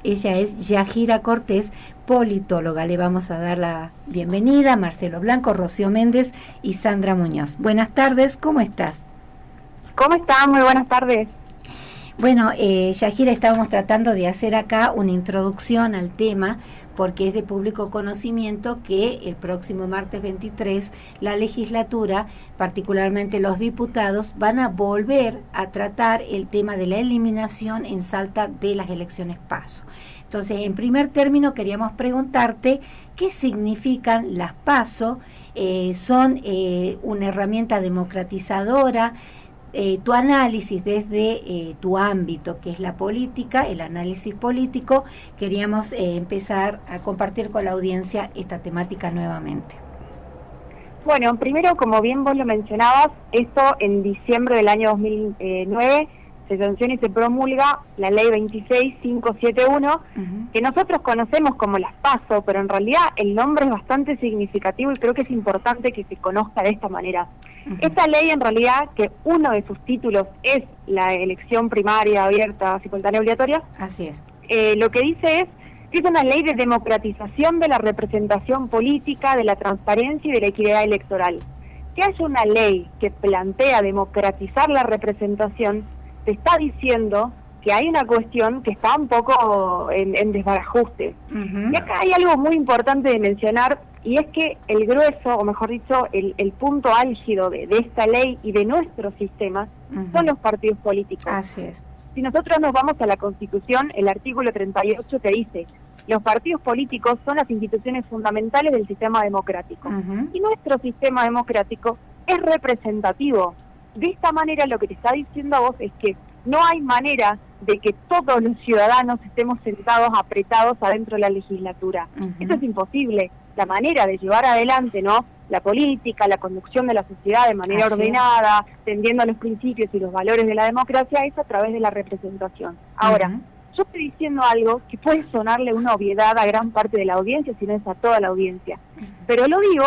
Ella es Yajira Cortés, politóloga. Le vamos a dar la bienvenida a Marcelo Blanco, Rocío Méndez y Sandra Muñoz. Buenas tardes, ¿cómo estás? ¿Cómo están? Muy buenas tardes. Bueno, Yajira, estábamos tratando de hacer acá una introducción al tema, porque es de público conocimiento que el próximo martes 23 la legislatura, particularmente los diputados, van a volver a tratar el tema de la eliminación en Salta de las elecciones PASO. Entonces, en primer término, queríamos preguntarte qué significan las PASO. ¿Son una herramienta democratizadora? Tu análisis desde tu ámbito, que es la política, el análisis político, queríamos empezar a compartir con la audiencia esta temática nuevamente. Bueno, primero, como bien vos lo mencionabas, esto en diciembre del año 2009 se sanciona y se promulga la ley 26571, que nosotros conocemos como las PASO, pero en realidad el nombre es bastante significativo y creo que es importante que se conozca de esta manera. Esta ley, en realidad, que uno de sus títulos es la elección primaria, abierta, simultánea, obligatoria. Así es. Lo que dice es que es una ley de democratización de la representación política, de la transparencia y de la equidad electoral. Que haya una ley que plantea democratizar la representación, te está diciendo que hay una cuestión que está un poco en desbarajuste. Y acá hay algo muy importante de mencionar, y es que el grueso, o mejor dicho, el punto álgido de esta ley y de nuestro sistema son los partidos políticos. Así es. Si nosotros nos vamos a la Constitución, el artículo 38 te dice: los partidos políticos son las instituciones fundamentales del sistema democrático. Y nuestro sistema democrático es representativo. De esta manera, lo que te está diciendo a vos es que no hay manera de que todos los ciudadanos estemos sentados, apretados adentro de la legislatura. Eso es imposible. La manera de llevar adelante, ¿no?, la política, la conducción de la sociedad de manera ordenada, tendiendo a los principios y los valores de la democracia, es a través de la representación. Ahora, yo estoy diciendo algo que puede sonarle una obviedad a gran parte de la audiencia, si no es a toda la audiencia. Pero lo digo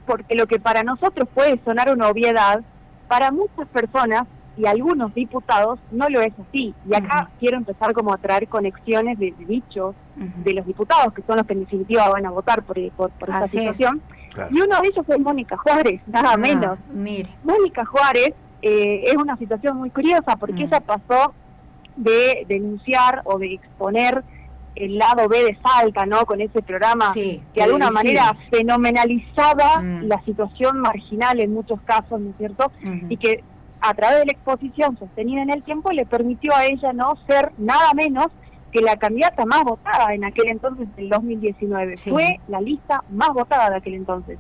porque lo que para nosotros puede sonar una obviedad, para muchas personas y algunos diputados no lo es así. Y acá quiero empezar como a traer conexiones de dichos de los diputados, que son los que en definitiva van a votar por esta situación. Claro. Y uno de ellos es Mónica Juárez, nada menos. Mire. Mónica Juárez es una situación muy curiosa porque ella pasó de denunciar o de exponer el lado B de Salta, ¿no?, con ese programa que de alguna manera fenomenalizaba la situación marginal en muchos casos, ¿no es cierto? Y que a través de la exposición sostenida en el tiempo le permitió a ella no ser nada menos que la candidata más votada en aquel entonces, del 2019. Fue la lista más votada de aquel entonces.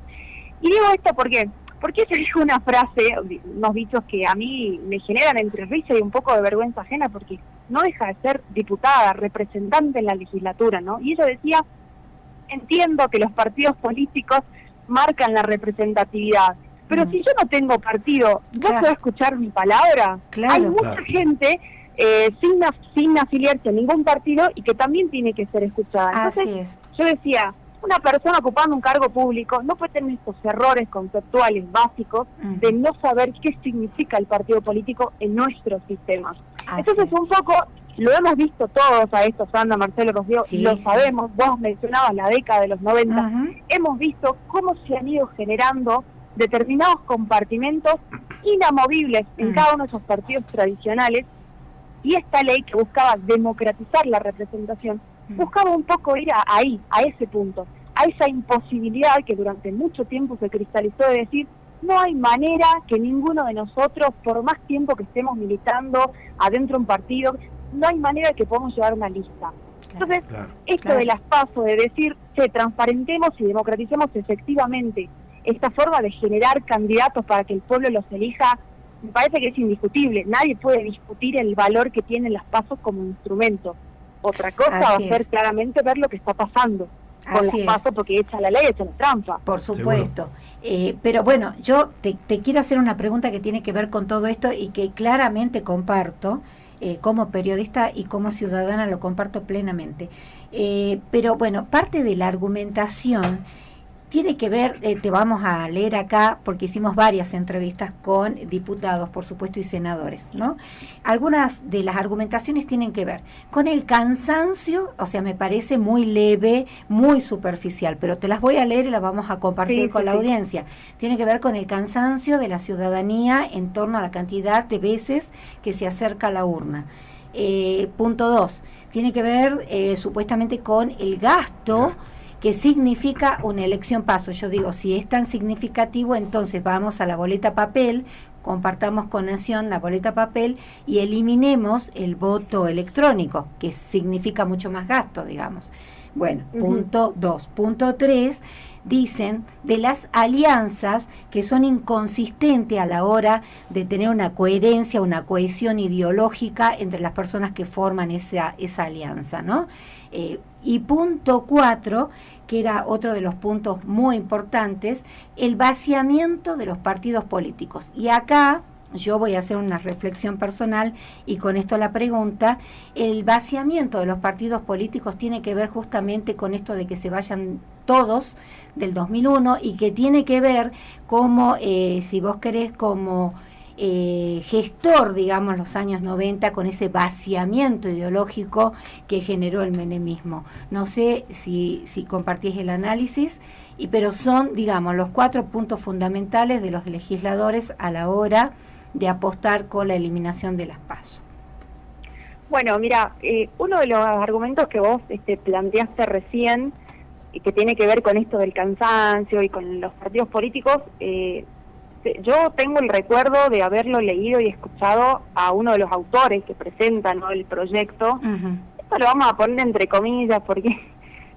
Y digo esto porque ella dijo una frase, unos dichos que a mí me generan entre risa y un poco de vergüenza ajena, porque no deja de ser diputada, representante en la legislatura, ¿no? Y ella decía: entiendo que los partidos políticos marcan la representatividad, pero si yo no tengo partido, ¿no puedo escuchar mi palabra? Hay mucha gente sin afiliarse a ningún partido y que también tiene que ser escuchada. Entonces, yo decía, una persona ocupando un cargo público no puede tener estos errores conceptuales básicos de no saber qué significa el partido político en nuestro sistema. Entonces, un poco, lo hemos visto todos a esto, Sandra, Marcelo, Rocío, lo sabemos, vos mencionabas la década de los 90, hemos visto cómo se han ido generando determinados compartimentos inamovibles en cada uno de esos partidos tradicionales, y esta ley que buscaba democratizar la representación buscaba un poco ir ahí, a ese punto, a esa imposibilidad que durante mucho tiempo se cristalizó de decir: no hay manera que ninguno de nosotros, por más tiempo que estemos militando adentro de un partido, no hay manera que podamos llevar una lista. Entonces, esto de las PASO, de decir, transparentemos y democraticemos efectivamente esta forma de generar candidatos para que el pueblo los elija, me parece que es indiscutible. Nadie puede discutir el valor que tienen las PASO como instrumento. Otra cosa va a ser claramente ver lo que está pasando con las PASO, porque echa la ley, echa la trampa. Por supuesto. Pero bueno, yo te quiero hacer una pregunta que tiene que ver con todo esto y que claramente comparto, como periodista y como ciudadana lo comparto plenamente. Pero bueno, parte de la argumentación tiene que ver, te vamos a leer acá, porque hicimos varias entrevistas con diputados, por supuesto, y senadores, ¿no? Algunas de las argumentaciones tienen que ver con el cansancio, o sea, me parece muy leve, muy superficial, pero te las voy a leer y las vamos a compartir con la audiencia. Tiene que ver con el cansancio de la ciudadanía en torno a la cantidad de veces que se acerca a la urna. Punto 2, tiene que ver supuestamente con el gasto que significa una elección paso. Yo digo, si es tan significativo, entonces vamos a la boleta papel, compartamos con Nación la boleta papel y eliminemos el voto electrónico, que significa mucho más gasto, digamos. Bueno, punto 2. Punto 3, dicen de las alianzas que son inconsistentes a la hora de tener una coherencia, una cohesión ideológica entre las personas que forman esa alianza, ¿no? Y punto 4, que era otro de los puntos muy importantes, el vaciamiento de los partidos políticos. Y acá yo voy a hacer una reflexión personal y con esto la pregunta, el vaciamiento de los partidos políticos tiene que ver justamente con esto de que se vayan todos del 2001 y que tiene que ver como, si vos querés, como gestor, digamos, los años 90 con ese vaciamiento ideológico que generó el menemismo. No sé si compartís el análisis, pero son, digamos, los 4 puntos fundamentales de los legisladores a la hora de apostar con la eliminación de las PASO. Bueno, mira, uno de los argumentos que vos planteaste recién, que tiene que ver con esto del cansancio y con los partidos políticos, yo tengo el recuerdo de haberlo leído y escuchado a uno de los autores que presentan, ¿no?, el proyecto. Esto lo vamos a poner entre comillas porque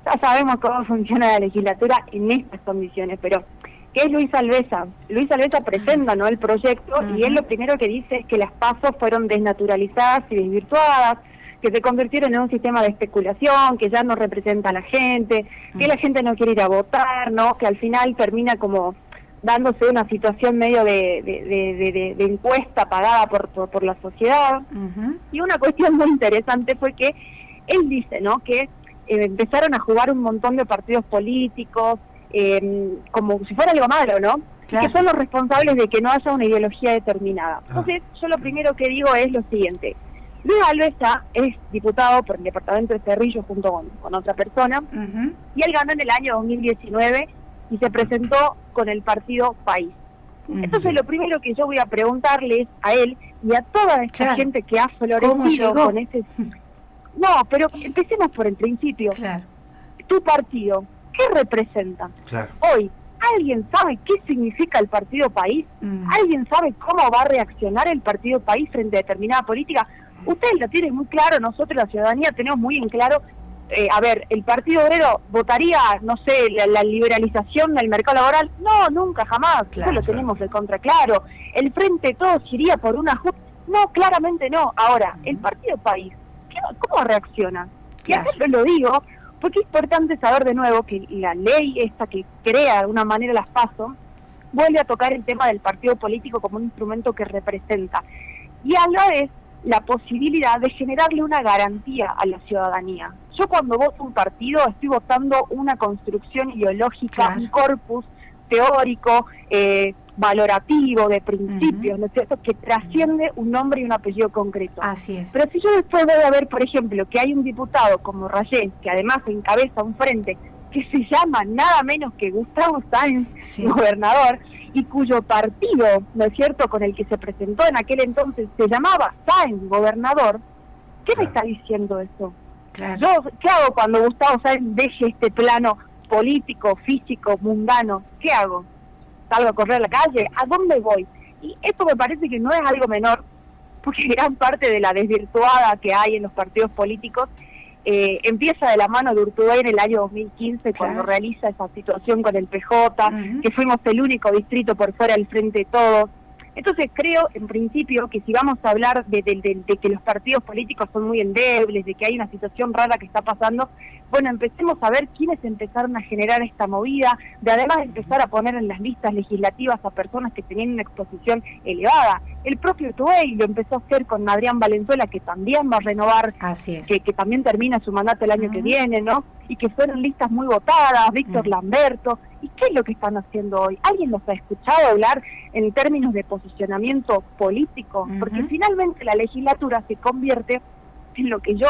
ya sabemos cómo funciona la legislatura en estas condiciones, pero que es Luis Alvesa. Luis Alvesa presenta, ¿no?, el proyecto y él lo primero que dice es que las PASO fueron desnaturalizadas y desvirtuadas, que se convirtieron en un sistema de especulación, que ya no representa a la gente, que la gente no quiere ir a votar, ¿no?, que al final termina como dándose una situación medio de encuesta pagada por la sociedad. Y una cuestión muy interesante fue que él dice, ¿no?, que empezaron a jugar un montón de partidos políticos, como si fuera algo malo, ¿no? Claro. Que son los responsables de que no haya una ideología determinada. Entonces, yo lo primero que digo es lo siguiente. Luis Alvesa es diputado por el departamento de Cerrillo junto con otra persona, y él ganó en el año 2019 y se presentó con el partido País. Entonces, lo primero que yo voy a preguntarles a él y a toda esta gente que ha florecido con ese... No, pero empecemos por el principio. Tu partido, ¿qué representa? Hoy, ¿alguien sabe qué significa el partido País? ¿Alguien sabe cómo va a reaccionar el partido País frente a determinada política? Ustedes lo tienen muy claro, nosotros la ciudadanía tenemos muy en claro. A ver, ¿el Partido Obrero votaría, no sé, la liberalización del mercado laboral? No, nunca, jamás. Eso lo tenemos de contra claro. ¿El Frente Todos iría por una JUP? No, claramente no. Ahora, el Partido País, ¿cómo reacciona? Y acá yo lo digo porque es importante saber de nuevo que la ley esta que crea de alguna manera las PASO vuelve a tocar el tema del partido político como un instrumento que representa. Y a la vez la posibilidad de generarle una garantía a la ciudadanía. Yo cuando voto un partido estoy votando una construcción ideológica, un corpus teórico, valorativo, de principios, ¿no es cierto?, que trasciende un nombre y un apellido concreto. Así es. Pero si yo después voy a ver, por ejemplo, que hay un diputado como Rayén, que además encabeza un frente que se llama nada menos que Gustavo Sáenz, gobernador, y cuyo partido, ¿no es cierto?, con el que se presentó en aquel entonces se llamaba Sáenz Gobernador, ¿qué me está diciendo eso? Yo, ¿qué hago cuando Gustavo Sáenz deje este plano político, físico, mundano? ¿Qué hago? ¿Salgo a correr a la calle? ¿A dónde voy? Y esto me parece que no es algo menor, porque gran parte de la desvirtuada que hay en los partidos políticos empieza de la mano de Urtubey en el año 2015, cuando realiza esa situación con el PJ, que fuimos el único distrito por fuera del Frente de Todos. Entonces creo, en principio, que si vamos a hablar de que los partidos políticos son muy endebles, de que hay una situación rara que está pasando, bueno, empecemos a ver quiénes empezaron a generar esta movida, de además empezar a poner en las listas legislativas a personas que tenían una exposición elevada. El propio Urtubey lo empezó a hacer con Adrián Valenzuela, que también va a renovar, que también termina su mandato el año que viene, ¿no? Y que fueron listas muy votadas, Víctor Lamberto. ¿Y qué es lo que están haciendo hoy? ¿Alguien los ha escuchado hablar en términos de posicionamiento político? Porque finalmente la legislatura se convierte en lo que yo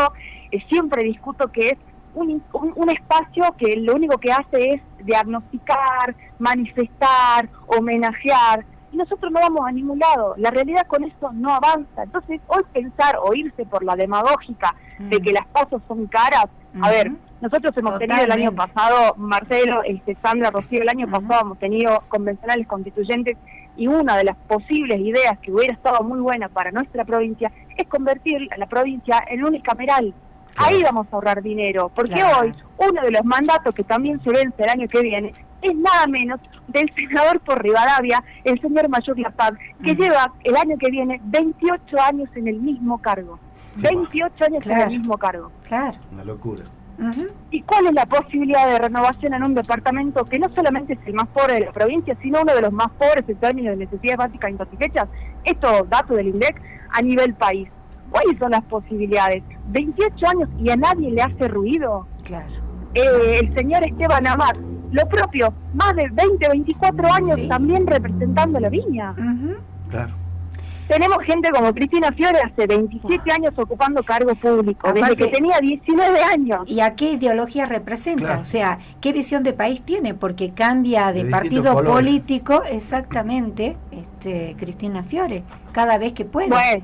siempre discuto, que es un espacio que lo único que hace es diagnosticar, manifestar, homenajear, y nosotros no vamos a ningún lado. La realidad con esto no avanza. Entonces, hoy pensar o irse por la demagógica de que las pasos son caras, a ver, nosotros hemos tenido el año pasado, Marcelo, Sandra, Rocío, el año pasado hemos tenido convencionales constituyentes, y una de las posibles ideas que hubiera estado muy buena para nuestra provincia es convertir a la provincia en unicameral. Ahí vamos a ahorrar dinero, porque hoy uno de los mandatos que también se vence el año que viene es nada menos del senador por Rivadavia, el señor Mayor Lapag, que lleva el año que viene 28 años en el mismo cargo. 28 años en el mismo cargo. Claro. Una locura. ¿Y cuál es la posibilidad de renovación en un departamento que no solamente es el más pobre de la provincia, sino uno de los más pobres en términos de necesidades básicas insatisfechas? Estos datos del INDEC a nivel país. ¿Cuáles son las posibilidades? 28 años y a nadie le hace ruido. Claro. El señor Esteban Amat, lo propio, más de 20, 24 años también representando la Viña. Claro. Tenemos gente como Cristina Fiore, hace 27 años ocupando cargo público, aparte, desde que tenía 19 años. ¿Y a qué ideología representa? Claro. O sea, ¿qué visión de país tiene? Porque cambia de partido político, exactamente, Cristina Fiore, cada vez que puede. Bueno,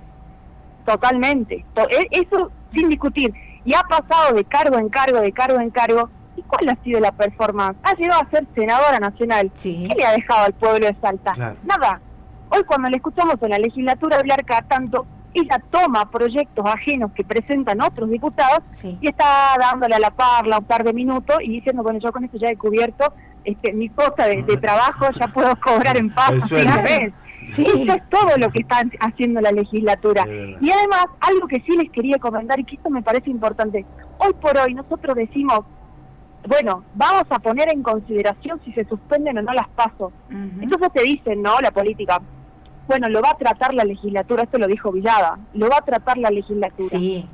totalmente. Eso sin discutir. Y ha pasado de cargo en cargo, de cargo en cargo. ¿Y cuál ha sido la performance? Ha llegado a ser senadora nacional. Sí. ¿Qué le ha dejado al pueblo de Salta? Claro. Nada. Hoy cuando le escuchamos en la legislatura hablar cada tanto, ella toma proyectos ajenos que presentan otros diputados y está dándole a la parla un par de minutos y diciendo, bueno, yo con esto ya he cubierto mi cuota de trabajo, ya puedo cobrar en paz a fin de mes. Eso es todo lo que está haciendo la legislatura. Y además, algo que sí les quería comentar, y que esto me parece importante, hoy por hoy nosotros decimos, bueno, vamos a poner en consideración si se suspenden o no las PASO. Entonces te dicen, ¿no? La política, bueno, lo va a tratar la legislatura, esto lo dijo Villada, lo va a tratar la legislatura. Sí.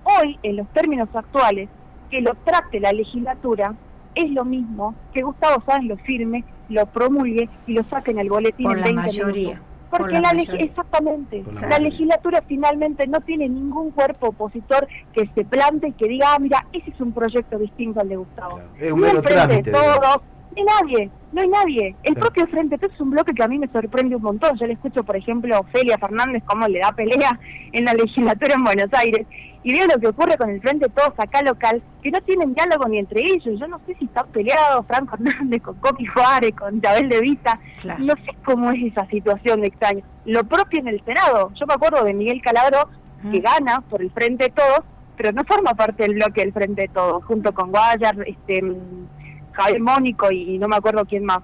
Hoy, en los términos actuales, que lo trate la legislatura es lo mismo que Gustavo Sáenz lo firme, lo promulgue y lo saque en el boletín en 20 minutos. Porque exactamente, la legislatura finalmente no tiene ningún cuerpo opositor que se plante y que diga, mira, ese es un proyecto distinto al de Gustavo. Claro. Es un mero trámite. No hay nadie. El propio Frente Todos es un bloque que a mí me sorprende un montón. Yo le escucho, por ejemplo, a Ofelia Fernández cómo le da pelea en la legislatura en Buenos Aires, y veo lo que ocurre con el Frente Todos acá local, que no tienen diálogo ni entre ellos. Yo no sé si están peleados Franco Hernández con Coqui Juárez, con Isabel de Vita. Claro. No sé cómo es esa situación de extraño. Lo propio en el Senado. Yo me acuerdo de Miguel Calabro, que gana por el Frente Todos, pero no forma parte del bloque del Frente Todos, junto con Guayar, Javier Mónico y no me acuerdo quién más.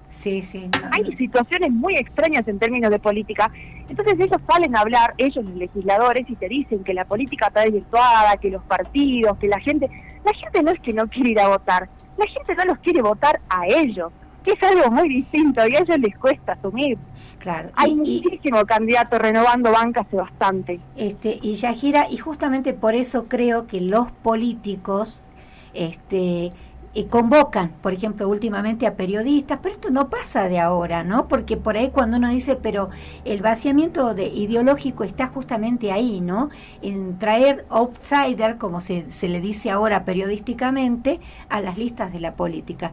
Hay situaciones muy extrañas en términos de política. Entonces ellos salen a hablar, ellos los legisladores, y te dicen que la política está desvirtuada, que los partidos, que la gente no es que no quiere ir a votar, la gente no los quiere votar a ellos, que es algo muy distinto y a ellos les cuesta asumir. Claro. Hay muchísimo candidato renovando banca hace bastante. Y Yajira, y justamente por eso creo que los políticos convocan, por ejemplo, últimamente a periodistas, pero esto no pasa de ahora, ¿no? Porque por ahí cuando uno dice, pero el vaciamiento ideológico está justamente ahí, ¿no? En traer outsider, como se le dice ahora periodísticamente, a las listas de la política.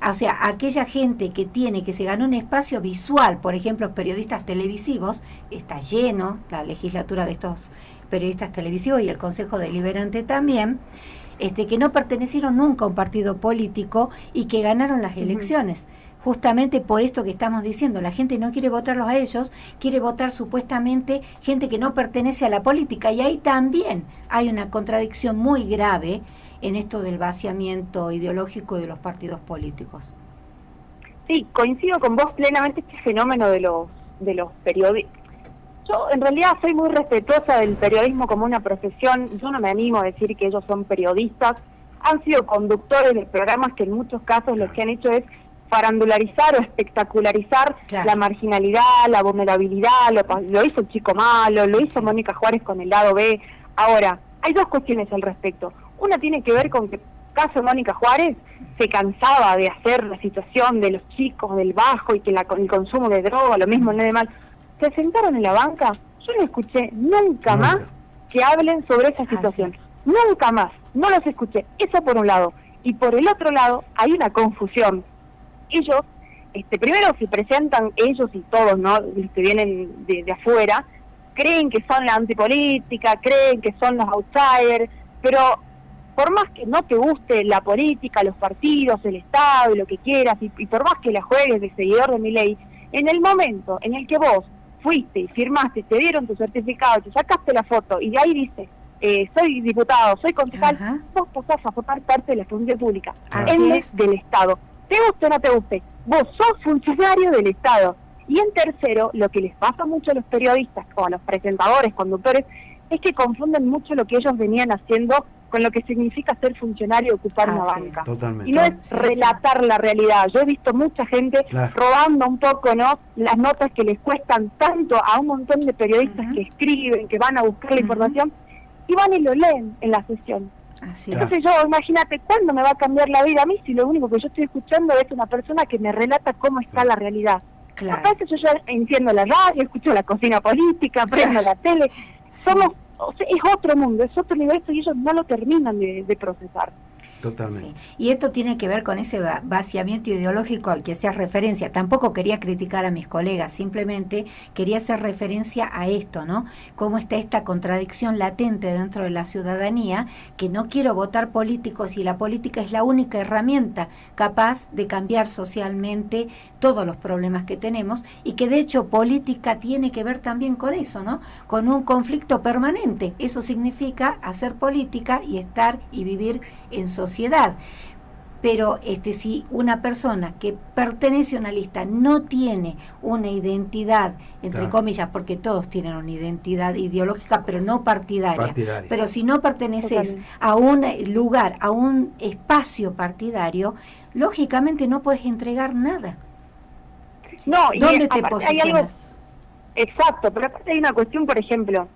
O sea, aquella gente que se ganó un espacio visual, por ejemplo, periodistas televisivos, está lleno la legislatura de estos periodistas televisivos y el Consejo Deliberante también, que no pertenecieron nunca a un partido político y que ganaron las elecciones. Justamente por esto que estamos diciendo, la gente no quiere votarlos a ellos, quiere votar supuestamente gente que no pertenece a la política, y ahí también hay una contradicción muy grave en esto del vaciamiento ideológico de los partidos políticos. Sí, coincido con vos plenamente. Este fenómeno de los periodistas. Yo en realidad soy muy respetuosa del periodismo como una profesión. Yo no me animo a decir que ellos son periodistas. Han sido conductores de programas que en muchos casos lo que han hecho es farandularizar o espectacularizar la marginalidad, la vulnerabilidad. Lo hizo Chico Malo, lo hizo Mónica Juárez con el lado B. Ahora, hay dos cuestiones al respecto. Una tiene que ver con que, caso de Mónica Juárez, se cansaba de hacer la situación de los chicos, del bajo y que el consumo de droga, lo mismo, no es de mal, se sentaron en la banca, yo no escuché nunca más que hablen sobre esa situación. Nunca más, no los escuché. Eso por un lado. Y por el otro lado, hay una confusión. Ellos, primero se presentan, ellos y todos, ¿no?, los que vienen de afuera, creen que son la antipolítica, creen que son los outsiders, pero por más que no te guste la política, los partidos, el Estado, lo que quieras, y por más que la juegues de seguidor de Milei, en el momento en el que vos fuiste y firmaste, te dieron tu certificado, te sacaste la foto y de ahí dice, soy diputado, soy concejal, vos pasás a formar parte de la función pública, del Estado. Te guste o no te guste, vos sos funcionario del Estado. Y en tercero, lo que les pasa mucho a los periodistas o a los presentadores, conductores, es que confunden mucho lo que ellos venían haciendo con lo que significa ser funcionario y ocupar una banca. Totalmente. Y no es relatar la realidad. Yo he visto mucha gente robando un poco, ¿no?, las notas que les cuestan tanto a un montón de periodistas que escriben, que van a buscar la información, y van y lo leen en la sesión. Entonces yo, imagínate, ¿cuándo me va a cambiar la vida a mí si lo único que yo estoy escuchando es una persona que me relata cómo está la realidad? A veces yo ya enciendo la radio, escucho la cocina política, prendo la tele. Es otro mundo, es otro universo y ellos no lo terminan de procesar. Totalmente. Sí. Y esto tiene que ver con ese vaciamiento ideológico al que hacías referencia. Tampoco quería criticar a mis colegas, simplemente quería hacer referencia a esto, ¿no? Cómo está esta contradicción latente dentro de la ciudadanía, que no quiero votar políticos y la política es la única herramienta capaz de cambiar socialmente todos los problemas que tenemos, y que de hecho política tiene que ver también con eso, ¿no? Con un conflicto permanente. Eso significa hacer política y estar y vivir en sociedad. Pero si una persona que pertenece a una lista no tiene una identidad, entre comillas, porque todos tienen una identidad ideológica, pero no partidaria. Pero si no perteneces a un lugar, a un espacio partidario, lógicamente no puedes entregar nada. No, ¿Dónde te posicionas? Exacto, pero aparte hay una cuestión, por ejemplo,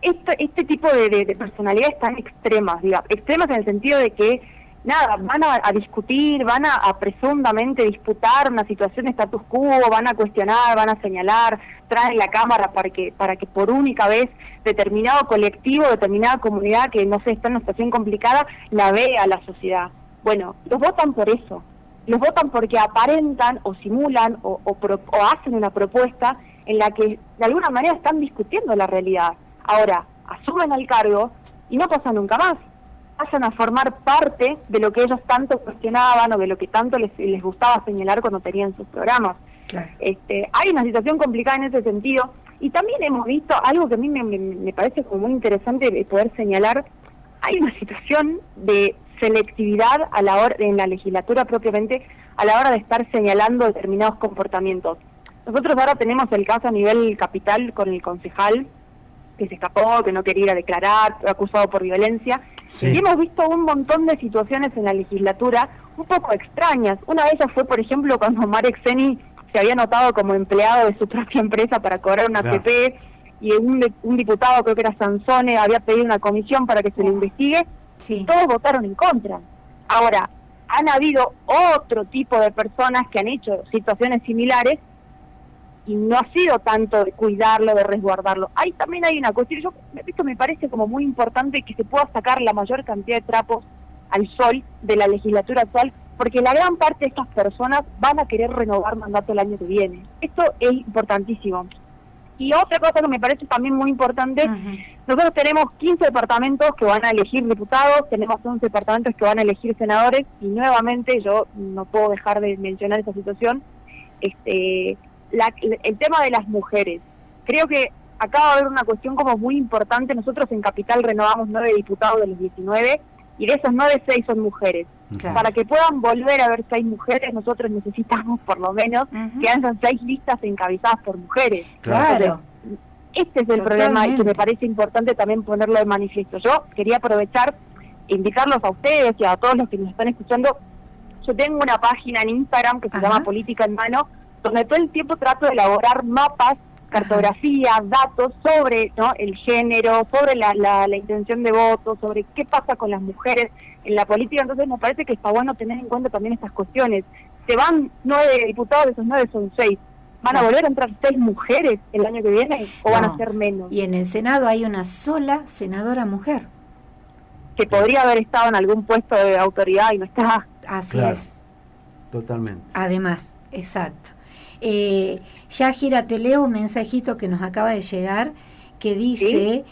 este tipo de personalidades tan extremas, extremas en el sentido de que, van a discutir, van a presuntamente disputar una situación de status quo, van a cuestionar, van a señalar, traen la cámara para que por única vez determinado colectivo, determinada comunidad que, no sé, está en una situación complicada, la vea la sociedad. Bueno, los votan por eso. Los votan porque aparentan o simulan o hacen una propuesta en la que de alguna manera están discutiendo la realidad. Ahora, asumen el cargo y no pasan nunca más. Pasan a formar parte de lo que ellos tanto cuestionaban o de lo que tanto les gustaba señalar cuando tenían sus programas. Hay una situación complicada en ese sentido. Y también hemos visto algo que a mí me parece como muy interesante de poder señalar. Hay una situación de selectividad a la hora, en la legislatura propiamente, a la hora de estar señalando determinados comportamientos. Nosotros ahora tenemos el caso a nivel capital con el concejal que se escapó, que no quería ir a declarar, acusado por violencia. Y hemos visto un montón de situaciones en la legislatura un poco extrañas. Una de ellas fue, por ejemplo, cuando Marek Seni se había anotado como empleado de su propia empresa para cobrar una AFP, y un diputado, creo que era Sansone, había pedido una comisión para que se lo investigue. Todos votaron en contra. Ahora, han habido otro tipo de personas que han hecho situaciones similares y no ha sido tanto de cuidarlo, de resguardarlo. También hay una cuestión, esto me parece como muy importante, que se pueda sacar la mayor cantidad de trapos al sol de la legislatura actual, porque la gran parte de estas personas van a querer renovar mandato el año que viene. Esto es importantísimo. Y otra cosa que me parece también muy importante, nosotros tenemos 15 departamentos que van a elegir diputados, tenemos 11 departamentos que van a elegir senadores, y nuevamente yo no puedo dejar de mencionar esa situación, el tema de las mujeres. Creo que acaba de haber una cuestión como muy importante. Nosotros en Capital renovamos 9 diputados de los 19, y de esos 9, 6 son mujeres. Para que puedan volver a haber 6 mujeres, nosotros necesitamos por lo menos que hayan 6 listas encabezadas por mujeres. Entonces, este es el problema, y que me parece importante también ponerlo de manifiesto. Yo quería aprovechar e invitarlos a ustedes y a todos los que nos están escuchando. Yo tengo una página en Instagram que se llama Política en Mano, donde todo el tiempo trato de elaborar mapas cartografía, datos sobre, ¿no?, el género, sobre la intención de voto, sobre qué pasa con las mujeres en la política. Entonces me parece que está bueno tener en cuenta también estas cuestiones. Se van 9 diputados, de esos 9 son 6. ¿Van a volver a entrar 6 mujeres el año que viene o van a ser menos? Y en el Senado hay una sola senadora mujer. Que podría haber estado en algún puesto de autoridad y no está. Así es. Totalmente. Además, exacto. Yajira, te leo un mensajito que nos acaba de llegar que dice,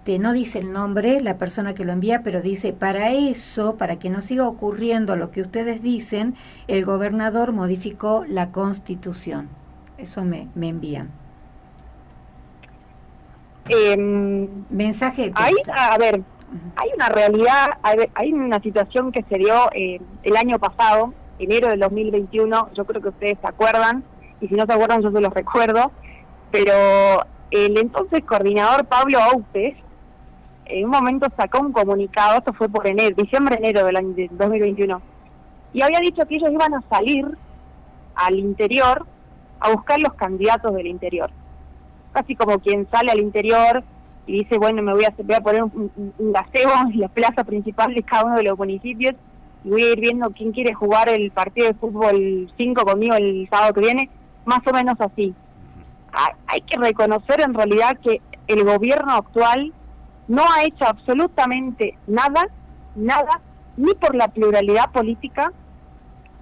¿sí? No dice el nombre, la persona que lo envía, pero dice, para que no siga ocurriendo lo que ustedes dicen, el gobernador modificó la Constitución. Eso me envían. Mensaje de texto. Hay una realidad, hay una situación que se dio el año pasado, enero del 2021, yo creo que ustedes se acuerdan, y si no se acuerdan yo se los recuerdo, pero el entonces coordinador Pablo Autes en un momento sacó un comunicado, esto fue por diciembre-enero del año 2021, y había dicho que ellos iban a salir al interior a buscar los candidatos del interior. Casi como quien sale al interior y dice, bueno, voy a poner un gazebo en la plaza principal de cada uno de los municipios y voy a ir viendo quién quiere jugar el partido de fútbol 5 conmigo el sábado que viene, más o menos así. Hay que reconocer en realidad que el gobierno actual no ha hecho absolutamente nada, ni por la pluralidad política,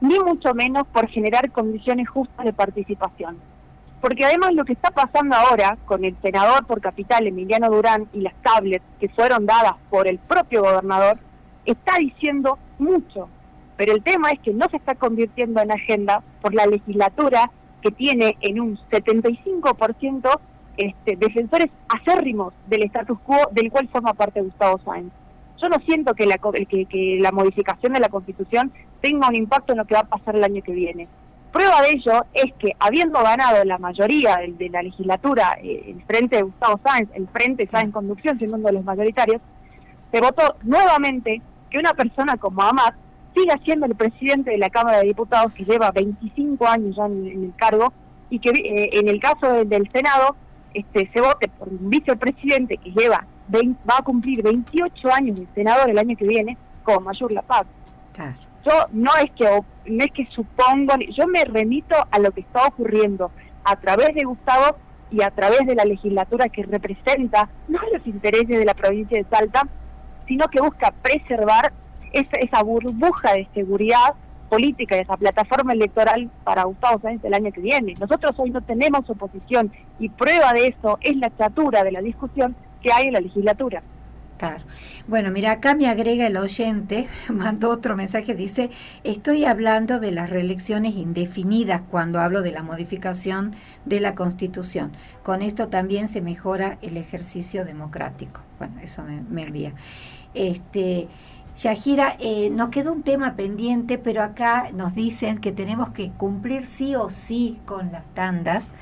ni mucho menos por generar condiciones justas de participación. Porque además lo que está pasando ahora con el senador por Capital, Emiliano Durán, y las tablets que fueron dadas por el propio gobernador, está diciendo mucho. Pero el tema es que no se está convirtiendo en agenda por la legislatura que tiene en un 75% defensores acérrimos del status quo del cual forma parte Gustavo Sáenz. Yo no siento que la modificación de la Constitución tenga un impacto en lo que va a pasar el año que viene. Prueba de ello es que, habiendo ganado la mayoría de la legislatura, el frente de Gustavo Sáenz, el frente Sáenz Conducción, siendo uno de los mayoritarios, se votó nuevamente que una persona como Amat siga siendo el presidente de la Cámara de Diputados, que lleva 25 años ya en el cargo, y que en el caso del Senado se vote por un vicepresidente que va a cumplir 28 años de senador el año que viene, como Mayur La Paz. Claro. Yo no es que supongo, yo me remito a lo que está ocurriendo a través de Gustavo y a través de la legislatura que representa no los intereses de la provincia de Salta, sino que busca preservar esa burbuja de seguridad política y esa plataforma electoral para Gustavo Sáenz el año que viene. Nosotros hoy no tenemos oposición y prueba de eso es la chatura de la discusión que hay en la legislatura. Claro. Bueno, mira, acá me agrega el oyente, mandó otro mensaje, dice, estoy hablando de las reelecciones indefinidas cuando hablo de la modificación de la Constitución. Con esto también se mejora el ejercicio democrático. Bueno, eso me envía. Yajira, nos quedó un tema pendiente, pero acá nos dicen que tenemos que cumplir sí o sí con las tandas,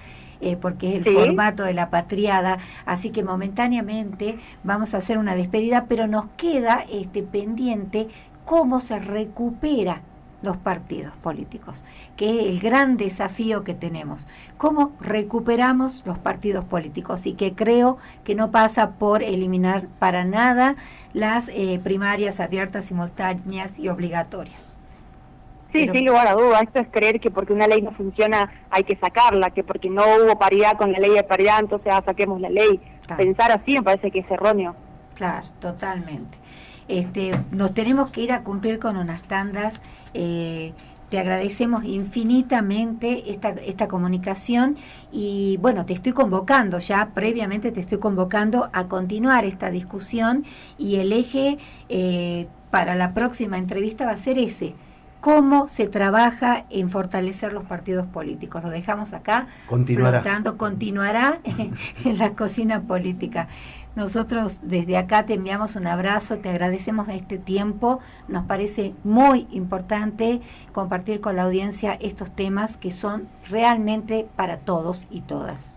porque es el formato de la patriada, así que momentáneamente vamos a hacer una despedida, pero nos queda pendiente cómo se recupera los partidos políticos, que es el gran desafío que tenemos, cómo recuperamos los partidos políticos, y que creo que no pasa por eliminar para nada las primarias abiertas, simultáneas y obligatorias. Sí, sin lugar a duda, esto es creer que porque una ley no funciona hay que sacarla, que porque no hubo paridad con la ley de paridad, entonces saquemos la ley. Claro. Pensar así me parece que es erróneo. Claro, totalmente. Nos tenemos que ir a cumplir con unas tandas. Te agradecemos infinitamente esta comunicación y bueno, te estoy convocando ya, previamente te estoy convocando a continuar esta discusión, y el eje para la próxima entrevista va a ser ese: cómo se trabaja en fortalecer los partidos políticos. Lo dejamos acá, continuará en la cocina política. Nosotros desde acá te enviamos un abrazo, te agradecemos este tiempo, nos parece muy importante compartir con la audiencia estos temas que son realmente para todos y todas.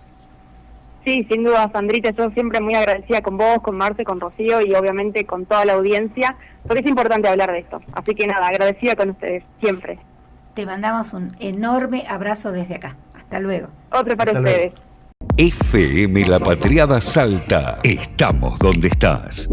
Sí, sin duda, Sandrita, yo siempre muy agradecida con vos, con Marce, con Rocío y obviamente con toda la audiencia, porque es importante hablar de esto. Así que nada, agradecida con ustedes, siempre. Te mandamos un enorme abrazo desde acá. Hasta luego. Otro para ustedes. FM La Patriada Salta. Estamos donde estás.